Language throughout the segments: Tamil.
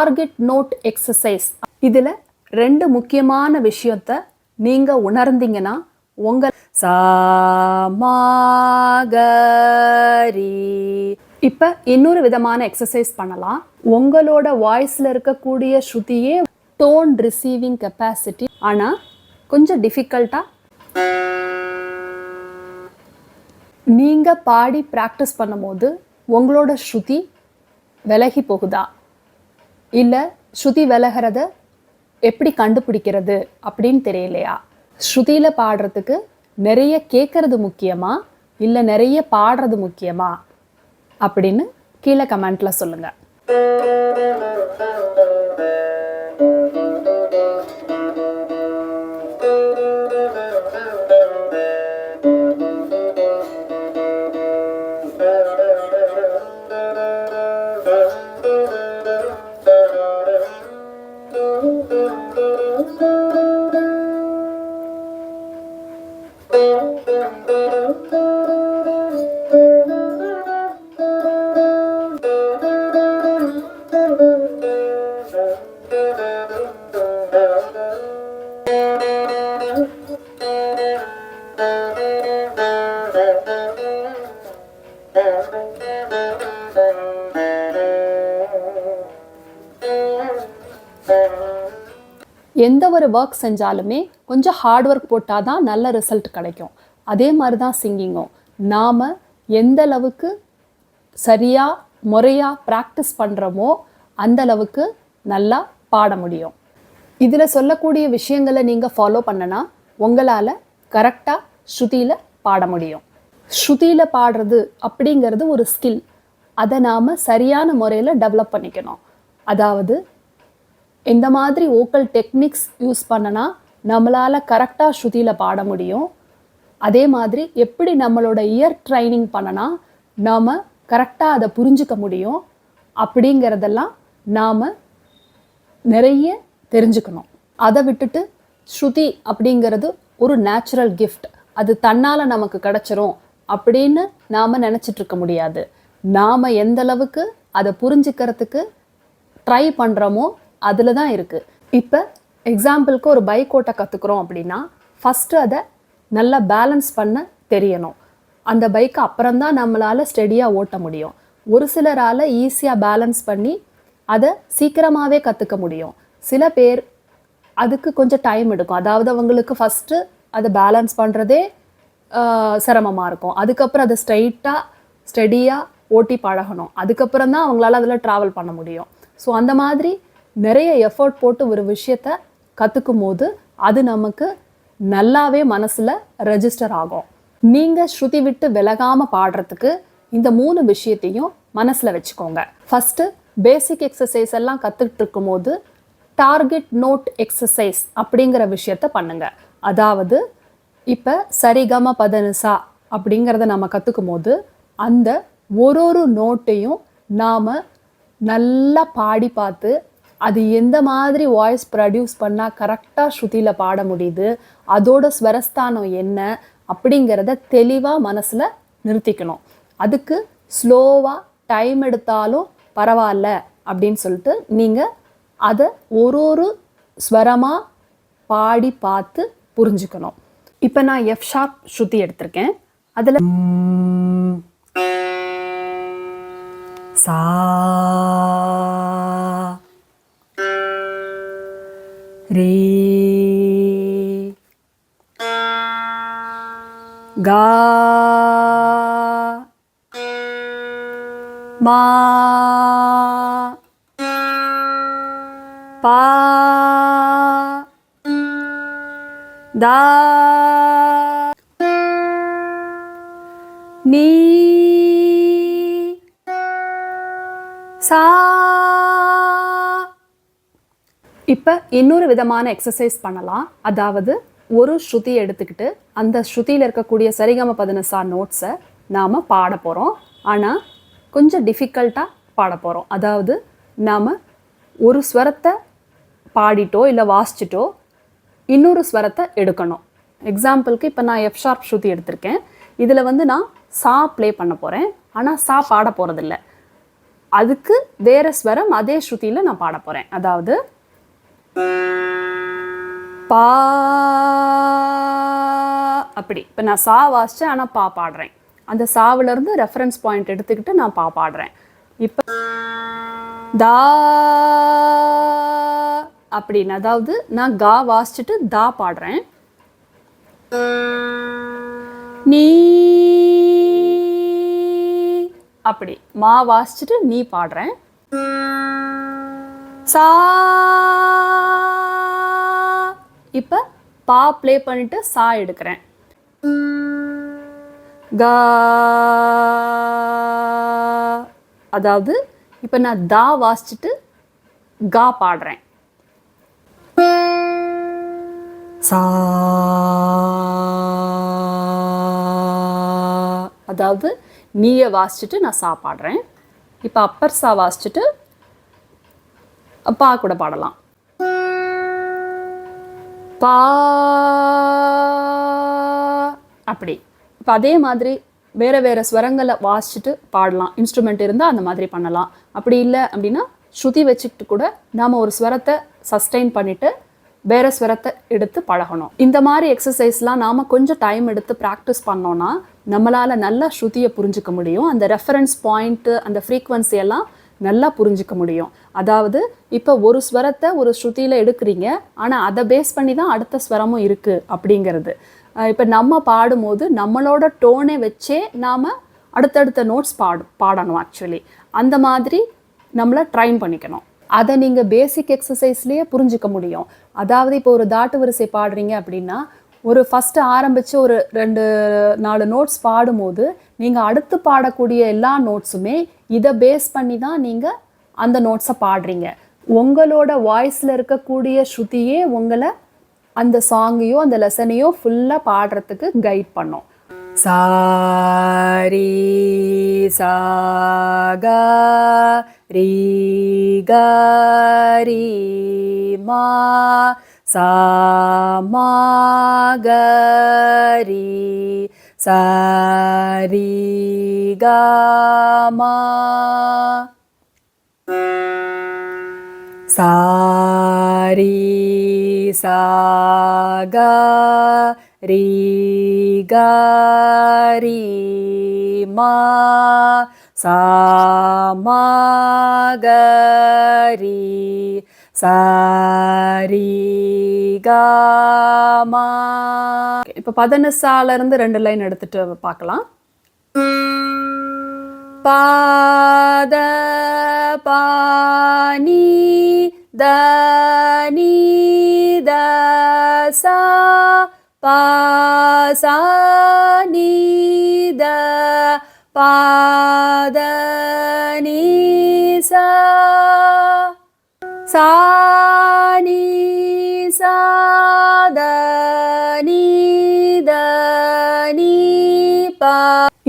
Target note exercise. இதில் 2 முக்கியமான விஷயத்தை நீங்கள் உணர்ந்தீங்கன்னா உங்கள் சாமாகரி. இப்போ இன்னொரு விதமான எக்ஸசைஸ் பண்ணலாம். உங்களோட வாய்ஸில் இருக்கக்கூடிய ஸ்ருதியே டோன் ரிசீவிங் கெப்பாசிட்டி, ஆனால் கொஞ்சம் டிஃபிகல்ட்டாக நீங்கள் பாடி ப்ராக்டிஸ் பண்ணும்போது உங்களோட ஸ்ருதி விலகி போகுதா, இல்லை ஸ்ருதி விலகிறத எப்படி கண்டுபிடிக்கிறது அப்படின்னு தெரியலையா? ஸ்ருதியில் பாடுறதுக்கு நிறைய கேட்கறது முக்கியமா இல்லை நிறைய பாடுறது முக்கியமா அப்படின்னு கீழே கமெண்ட்டில் சொல்லுங்கள். எந்த ஒரு ஒர்க் செஞ்சாலுமே கொஞ்சம் ஹார்ட் ஒர்க் போட்டால் தான் நல்ல ரிசல்ட் கிடைக்கும். அதே மாதிரி தான் சிங்கிங்கும். நாம் எந்த அளவுக்கு சரியாக முறையாக ப்ராக்டிஸ் பண்ணுறோமோ அந்த அளவுக்கு நல்லா பாட முடியும். இதில் சொல்லக்கூடிய விஷயங்களை நீங்கள் ஃபாலோ பண்ணனா உங்களால் கரெக்டாக ஸ்ருதியில் பாட முடியும். ஸ்ருதியில் பாடுறது அப்படிங்கிறது ஒரு ஸ்கில். அதை நாம் சரியான முறையில் டெவலப் பண்ணிக்கணும். அதாவது இந்த மாதிரி வோக்கல் டெக்னிக்ஸ் யூஸ் பண்ணனா நம்மளால் கரெக்டாக ஸ்ருதியில் பாட முடியும். அதே மாதிரி எப்படி நம்மளோட இயர் ட்ரைனிங் பண்ணனா நாம் கரெக்டாக அதை புரிஞ்சுக்க முடியும் அப்படிங்கிறதெல்லாம் நாம் நிறைய தெரிஞ்சுக்கணும். அதை விட்டுட்டு ஸ்ருதி அப்படிங்கிறது ஒரு நேச்சுரல் கிஃப்ட், அது தன்னால் நமக்கு கிடச்சிரும் அப்படின்னு நாம் நினச்சிட்ருக்க முடியாது. நாம் எந்த அளவுக்கு அதை புரிஞ்சுக்கிறதுக்கு ட்ரை பண்ணுறோமோ அதில் தான் இருக்குது. இப்போ எக்ஸாம்பிளுக்கு ஒரு பைக் ஓட்ட கற்றுக்குறோம் அப்படின்னா ஃபஸ்ட்டு அதை நல்லா பேலன்ஸ் பண்ண தெரியணும். அந்த பைக்கை அப்புறம்தான் நம்மளால் ஸ்டெடியாக ஓட்ட முடியும். ஒரு சிலரால் ஈஸியாக பேலன்ஸ் பண்ணி அதை சீக்கிரமாகவே கற்றுக்க முடியும். சில பேர் அதுக்கு கொஞ்சம் டைம் எடுக்கும். அதாவது அவங்களுக்கு ஃபஸ்ட்டு அதை பேலன்ஸ் பண்ணுறதே சிரமமாக இருக்கும். அதுக்கப்புறம் அதை ஸ்டெடியாக ஓட்டி பழகணும். அதுக்கப்புறம் தான் அவங்களால அதில் ட்ராவல் பண்ண முடியும். ஸோ அந்த மாதிரி நிறைய எஃபர்ட் போட்டு ஒரு விஷயத்தை கற்றுக்கும் போது அது நமக்கு நல்லாவே மனசில் ரெஜிஸ்டர் ஆகும். நீங்கள் ஸ்ருதி விட்டு விலகாமல் பாடுறதுக்கு இந்த 3 விஷயத்தையும் மனசில் வச்சுக்கோங்க. ஃபஸ்ட்டு பேசிக் எக்ஸசைஸ் எல்லாம் கற்றுக்கிட்டு இருக்கும் போது டார்கெட் நோட் எக்ஸசைஸ் அப்படிங்கிற விஷயத்த பண்ணுங்க. அதாவது இப்போ சரிகம பதனிசா அப்படிங்கிறத நம்ம கற்றுக்கும் போது அந்த ஒரு நோட்டையும் நாம் நல்லா பாடி பார்த்து அது எந்த மாதிரி வாய்ஸ் ப்ரொடியூஸ் பண்ணால் கரெக்டாக ஸ்ருதியில் பாட முடியுது, அதோட ஸ்வரஸ்தானம் என்ன அப்படிங்கிறத தெளிவாக மனசில் நிறுத்திக்கணும். அதுக்கு ஸ்லோவாக டைம் எடுத்தாலும் பரவாயில்ல அப்படின்னு சொல்லிட்டு நீங்கள் அதை ஒரு ஸ்வரமாக பாடி பார்த்து புரிஞ்சுக்கணும். இப்போ நான் எஃப் ஷார்ப் ஸ்ருதி எடுத்திருக்கேன். அதில் சா ரே கா மா பா தா நீ சா. இப்போ இன்னொரு விதமான எக்ஸசைஸ் பண்ணலாம். அதாவது ஒரு ஸ்ருதி எடுத்துக்கிட்டு அந்த ஸ்ருதியில் இருக்கக்கூடிய சரிகம பதனிசா நோட்ஸை நாம் பாட போகிறோம். ஆனால் கொஞ்சம் டிஃபிகல்ட்டாக பாட போகிறோம். அதாவது நாம் ஒரு ஸ்வரத்தை பாடிட்டோ இல்லை வாசிச்சிட்டோ இன்னொரு ஸ்வரத்தை எடுக்கணும். எக்ஸாம்பிளுக்கு இப்போ நான் எஃப் ஷார்ப் ஸ்ருதி எடுத்திருக்கேன். இதில் நான் சா ப்ளே பண்ண போகிறேன். ஆனால் சா பாட போகிறதில்ல. அதுக்கு வேற ஸ்வரம் அதே ஸ்ருதியில் நான் பாட போகிறேன். அதாவது பா அப்படி. இப்போ நான் சா வாசித்தேன், ஆனால் பா பாடுறேன். அந்த சாவிலேருந்து ரெஃபரன்ஸ் பாயிண்ட் எடுத்துக்கிட்டு நான் பா பாடுறேன். இப்போ தா அப்படின்னு, அதாவது நான் கா வாசிச்சுட்டு தா பாடுறேன். நீ அப்படி மா வாசிச்சுட்டு நீ பாடுறேன். சா இப்போ பா ப்ளே பண்ணிட்டு சா எடுக்கிறேன். கா அதாவது இப்போ நான் தா வாசிச்சுட்டு கா பாடுறேன். சா அதாவது நீயை வாசிச்சுட்டு நான் சா பாடுறேன். இப்போ அப்பர் சா வாசிச்சுட்டு பா கூட பாடலாம். பா அப்படி. இப்போ அதே மாதிரி வேறு வேறு ஸ்வரங்களை வாசிச்சுட்டு பாடலாம். இன்ஸ்ட்ருமெண்ட் இருந்தால் அந்த மாதிரி பண்ணலாம். அப்படி இல்லை அப்படின்னா ஸ்ருதி வச்சுக்கிட்டு கூட நாம் ஒரு ஸ்வரத்தை சஸ்டெயின் பண்ணிவிட்டு வேறு ஸ்வரத்தை எடுத்து பழகணும். இந்த மாதிரி எக்ஸசைஸ்லாம் நாம் கொஞ்சம் டைம் எடுத்து ப்ராக்டிஸ் பண்ணோன்னா நம்மளால் நல்லா ஸ்ருதியை புரிஞ்சிக்க முடியும். அந்த ரெஃபரன்ஸ் பாயிண்ட்டு, அந்த ஃப்ரீக்வன்சியெல்லாம் நல்லா புரிஞ்சிக்க முடியும். அதாவது இப்போ ஒரு ஸ்வரத்தை ஒரு ஸ்ருதியில் எடுக்கிறீங்க, ஆனால் அதை பேஸ் பண்ணி தான் அடுத்த ஸ்வரமும் இருக்குது அப்படிங்கிறது. இப்போ நம்ம பாடும்போது நம்மளோட டோனை வச்சே நாம் அடுத்தடுத்த நோட்ஸ் பாடணும். ஆக்சுவலி அந்த மாதிரி நம்மளை ட்ரைன் பண்ணிக்கணும். அதை நீங்கள் பேசிக் எக்ஸசைஸ்லேயே புரிஞ்சிக்க முடியும். அதாவது இப்போ ஒரு தாட்டு வரிசை பாடுறீங்க அப்படின்னா ஒரு ஃபஸ்ட்டு ஆரம்பித்து ஒரு 2-4 நோட்ஸ் பாடும்போது நீங்கள் அடுத்து பாடக்கூடிய எல்லா நோட்ஸுமே இதை பேஸ் பண்ணி தான் நீங்கள் அந்த நோட்ஸை பாடுறீங்க. உங்களோட வாய்ஸில் இருக்கக்கூடிய ஸ்ருதியே உங்களை அந்த சாங்கையோ அந்த லெசனையோ ஃபுல்லாக பாடுறதுக்கு கைட் பண்ணும். சாரி சாகா ரீ கரி மா சா மா கரி சாரி கா மா சாரி சாகா ரீ கரி மா சா மா கரி சாரி கா மா. இப்போ பதனசாலேருந்து 2 லைன் எடுத்துட்டு பார்க்கலாம். பாத பானி தனி தசா பாசா நீத பாத நீசா சானி சாத நீத நீபா.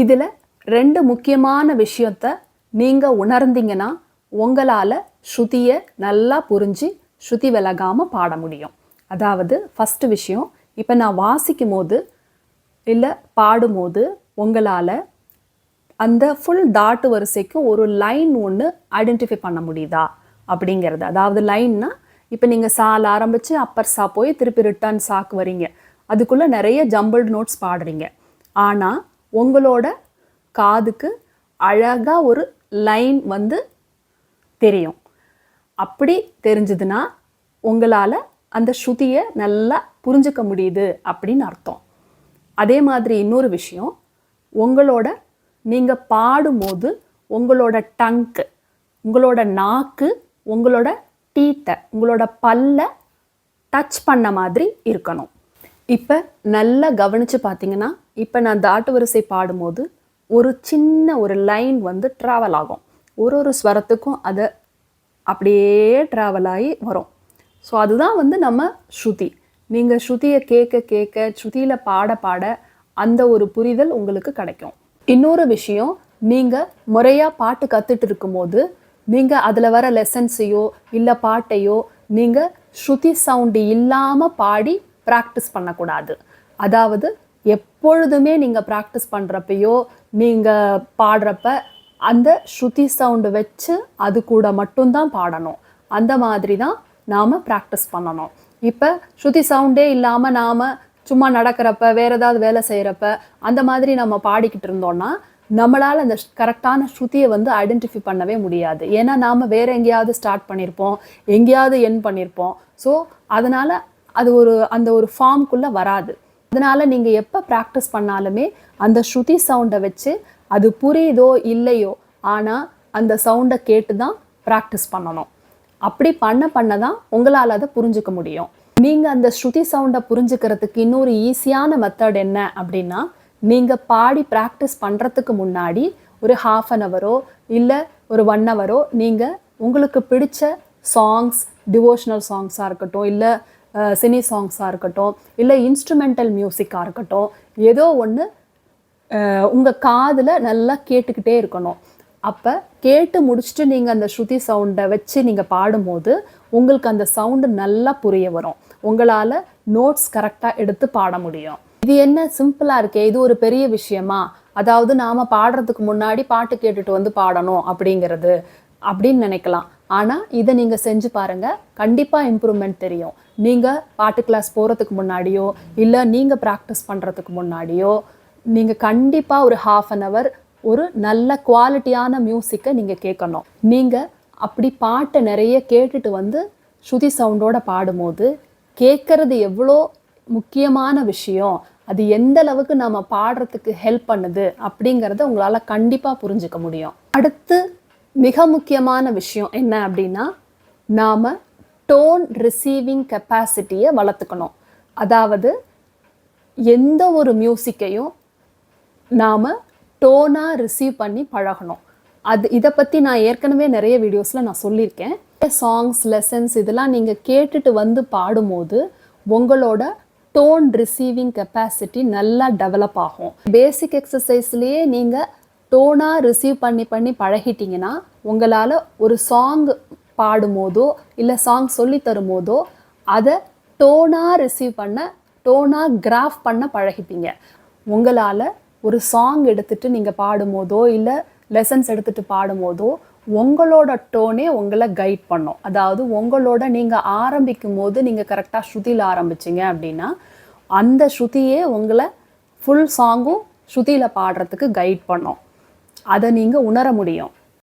இதில் 2 முக்கியமான விஷயத்தை நீங்கள் உணர்ந்தீங்கன்னா உங்களால் ஸ்ருதியை நல்லா புரிஞ்சு ஸ்ருதி விலகாமல் பாட முடியும். அதாவது ஃபஸ்ட்டு விஷயம், இப்போ நான் வாசிக்கும் போது இல்லை பாடும்போது உங்களால் அந்த ஃபுல் தாட்டு வரிசைக்கு ஒரு லைன் ஒன்று ஐடென்டிஃபை பண்ண முடியுதா அப்படிங்கிறது. அதாவது லைன்னா இப்போ நீங்கள் சால் ஆரம்பித்து அப்பர் சா போய் திருப்பி ரிட்டர்ன் சாக்கு வரீங்க, அதுக்குள்ளே நிறைய ஜம்பிள்டு நோட்ஸ் பாடுறீங்க. ஆனால் உங்களோட காதுக்கு அழகாக ஒரு லைன் வந்து தெரியும். அப்படி தெரிஞ்சதுன்னா உங்களால் அந்த ஸ்ருதியை நல்லா புரிஞ்சிக்க முடியுது அப்படின்னு அர்த்தம். அதே மாதிரி இன்னொரு விஷயம், நீங்கள் பாடும்போது உங்களோட டங்க்கு, உங்களோட நாக்கு, உங்களோட டீத்தை, உங்களோட பல்லை டச் பண்ண மாதிரி இருக்கணும். இப்போ நல்லா கவனித்து பார்த்தீங்கன்னா, இப்போ நான் தாட்டு வரிசை பாடும்போது ஒரு சின்ன ஒரு லைன் வந்து ட்ராவல் ஆகும். ஒரு ஸ்வரத்துக்கும் அதை அப்படியே ட்ராவல் ஆகி வரும். ஸோ அதுதான் வந்து நம்ம ஸ்ருதி. நீங்கள் ஸ்ருதியை கேட்க கேட்க, ஸ்ருதியில் பாட பாட அந்த ஒரு புரிதல் உங்களுக்கு கிடைக்கும். இன்னொரு விஷயம், நீங்கள் முறையாக பாட்டு கற்றுட்டு இருக்கும்போது நீங்கள் அதில் வர லெசன்ஸையோ இல்லை பாட்டையோ நீங்கள் ஸ்ருதி சவுண்டு இல்லாமல் பாடி ப்ராக்டிஸ் பண்ணக்கூடாது. அதாவது எப்பொழுதுமே நீங்கள் ப்ராக்டிஸ் பண்ணுறப்பையோ நீங்கள் பாடுறப்ப அந்த ஸ்ருதி சவுண்டு வச்சு அது கூட மட்டும்தான் பாடணும். அந்த மாதிரி தான் நாம் ப்ராக்டிஸ் பண்ணணும். இப்போ ஸ்ருதி சவுண்டே இல்லாமல் நாம் சும்மா நடக்கிறப்ப வேறு ஏதாவது வேலை செய்கிறப்ப அந்த மாதிரி நம்ம பாடிக்கிட்டு இருந்தோம்னா நம்மளால் அந்த கரெக்டான ஸ்ருதியை வந்து ஐடென்டிஃபை பண்ணவே முடியாது. ஏன்னா நாம் வேறு எங்கேயாவது ஸ்டார்ட் பண்ணியிருப்போம், எங்கேயாவது என் பண்ணியிருப்போம். ஸோ அதனால் அது அந்த ஒரு ஃபார்ம்குள்ளே வராது. அதனால் நீங்கள் எப்போ ப்ராக்டிஸ் பண்ணாலுமே அந்த ஸ்ருதி சவுண்டை வச்சு அது புரியுதோ இல்லையோ ஆனால் அந்த சவுண்டை கேட்டு தான் ப்ராக்டிஸ் பண்ணணும். அப்படி பண்ண தான் உங்களால் அதை புரிஞ்சுக்க முடியும். நீங்கள் அந்த ஸ்ருதி சவுண்டை புரிஞ்சுக்கிறதுக்கு இன்னொரு ஈஸியான மெத்தட் என்ன அப்படின்னா, நீங்கள் பாடி ப்ராக்டிஸ் பண்ணுறதுக்கு முன்னாடி ஒரு 1/2 ஹவரோ இல்லை ஒரு 1 ஹவரோ நீங்கள் உங்களுக்கு பிடிச்ச சாங்ஸ், டிவோஷனல் சாங்ஸாக இருக்கட்டும், இல்லை சினி சாங்ஸாக இருக்கட்டும், இல்லை இன்ஸ்ட்ருமெண்டல் மியூசிக்காக இருக்கட்டும், ஏதோ ஒன்று உங்கள் காதில் நல்லா கேட்டுக்கிட்டே இருக்கணும். அப்போ கேட்டு முடிச்சுட்டு நீங்கள் அந்த ஸ்ருதி சவுண்டை வச்சு நீங்கள் பாடும்போது உங்களுக்கு அந்த சவுண்டு நல்லா புரிய வரும். உங்களால் நோட்ஸ் கரெக்டாக எடுத்து பாட முடியும். இது என்ன சிம்பிளாக இருக்கே, இது ஒரு பெரிய விஷயமா, அதாவது நாம் பாடுறதுக்கு முன்னாடி பாட்டு கேட்டுட்டு வந்து பாடணும் அப்படிங்கிறது அப்படின்னு நினைக்கலாம். ஆனால் இதை நீங்கள் செஞ்சு பாருங்கள், கண்டிப்பாக இம்ப்ரூவ்மெண்ட் தெரியும். நீங்கள் பாட்டு கிளாஸ் போகிறதுக்கு முன்னாடியோ இல்லை நீங்கள் ப்ராக்டிஸ் பண்ணுறதுக்கு முன்னாடியோ நீங்கள் கண்டிப்பாக ஒரு 1/2 ஹவர் ஒரு நல்ல குவாலிட்டியான மியூசிக்கை நீங்கள் கேட்கணும். நீங்கள் அப்படி பாட்டை நிறைய கேட்டுட்டு வந்து ஸ்ருதி சவுண்டோட பாடும்போது கேட்குறது எவ்வளோ முக்கியமான விஷயம், அது எந்த அளவுக்கு நம்ம பாடுறதுக்கு ஹெல்ப் பண்ணுது அப்படிங்கிறத உங்களால் கண்டிப்பாக புரிஞ்சுக்க முடியும். அடுத்து மிக முக்கியமான விஷயம் என்ன அப்படின்னா, நாம் டோன் ரிசீவிங் கெப்பாசிட்டியை வளர்த்துக்கணும். அதாவது எந்த ஒரு மியூசிக்கையும் நாம் டோனாக ரிசீவ் பண்ணி பழகணும். இதை பற்றி நான் ஏற்கனவே நிறைய வீடியோஸில் நான் சொல்லியிருக்கேன். சாங்ஸ், லெசன்ஸ் இதெல்லாம் நீங்கள் கேட்டுட்டு வந்து பாடும்போது உங்களோட டோன் ரிசீவிங் கெப்பாசிட்டி நல்லா டெவலப் ஆகும். பேசிக் எக்ஸசைஸ்லேயே நீங்கள் டோனாக ரிசீவ் பண்ணி பழகிட்டிங்கன்னா உங்களால் ஒரு சாங் பாடும்போதோ இல்லை சாங் சொல்லி தரும்போதோ அதை டோனாக ரிசீவ் பண்ண, டோனாக கிராஃப் பண்ண பழகிப்பீங்க. உங்களால் ஒரு சாங் எடுத்துகிட்டு நீங்கள் பாடும்போதோ இல்லை லெசன்ஸ் எடுத்துகிட்டு பாடும்போதோ உங்களோட டோனே உங்களை கைட் பண்ணும். அதாவது உங்களோட நீங்கள் ஆரம்பிக்கும் போது நீங்கள் கரெக்டாக ஸ்ருதியில் ஆரம்பிச்சிங்க அப்படின்னா அந்த ஸ்ருதியே உங்களை ஃபுல் சாங்கும் ஸ்ருதியில் பாடுறதுக்கு கைட் பண்ணும். அதை நீங்கள் உணர முடியும்.